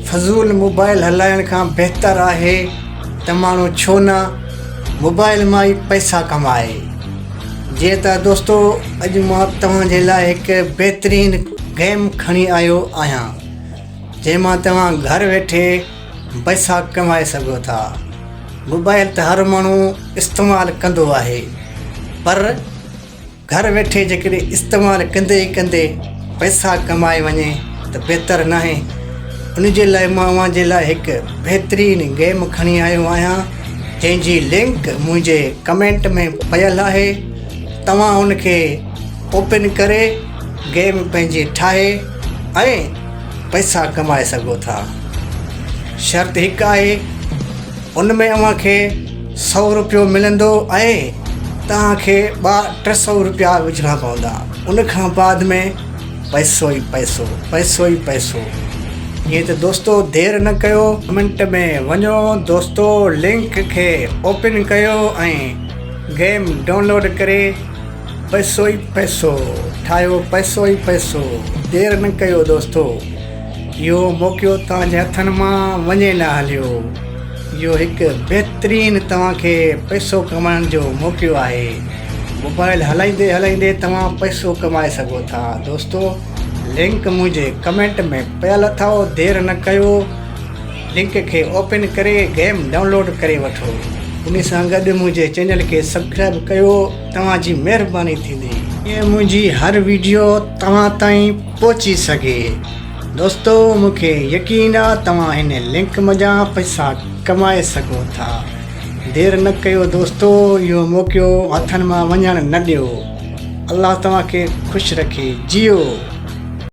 फज़ूल mobile हलाइण खां बहितर आहे त माण्हू छो न मोबाइल मां ई पैसा कमाए। जीअं त दोस्तो अॼु मां तव्हांजे लाइ हिकु बहितरीनु गेम खणी आयो आहियां जंहिंमां तव्हां घर वेठे पैसा कमाए सघो था। मोबाइल त हर माण्हू इस्तेमालु कंदो आहे, पर घर वेठे जेकॾहिं इस्तेमालु कंदे कंदे पैसा कमाए वञे त बहितर नाहे। उन जे लाइ मां अव्हांजे लाइ हिकु बहितरीनु गेम खणी आयो आहियां जंहिंजी लिंक मुंहिंजे कमेंट में पयल आहे। तव्हां उनखे ओपन करे गेम पंहिंजी ठाहे ऐं पैसा कमाए सघो था। शर्त हिकु आहे, उन में अव्हांखे 100 रुपयो मिलंदो ऐं तव्हांखे 200-300 रुपया विझणा पवंदा। उनखां बाद में पैसो ई पैसो, पैसो ई पैसो। ईअं त दोस्तो देरि न कयो, कमेंट में वञो दोस्तो, लिंक खे ओपन कयो ऐं गेम डाउनलोड करे पैसो ई पैसो ठाहियो, पैसो ई पैसो। देरि न कयो दोस्तो, इहो मौक़ो तव्हांजे हथनि मां वञे न हलियो। इहो हिकु बहितरीनु तव्हांखे पैसो कमाइण जो मौक़ो आहे। मोबाइल हलाईंदे हलाईंदे तव्हां पैसो कमाए सघो था। दोस्तो लिंक मुंहिंजे कमेंट में पयल अथव, देरि न कयो, लिंक खे ओपन करे गेम डाउनलोड करे वठो। उन सां गॾु मुंहिंजे चैनल खे सब्सक्राइब कयो, तव्हांजी महिरबानी थींदी। ईअं मुंहिंजी हर वीडियो तव्हां ताईं पहुची सघे। दोस्तो मूंखे यकीन आहे तव्हां हिन लिंक मञा पैसा कमाए सघो था। देरि न कयो दोस्तो, इहो मौक़ो हथनि मां वञणु न ॾियो। अल्लाह तव्हांखे ख़ुशि रखे। जियो।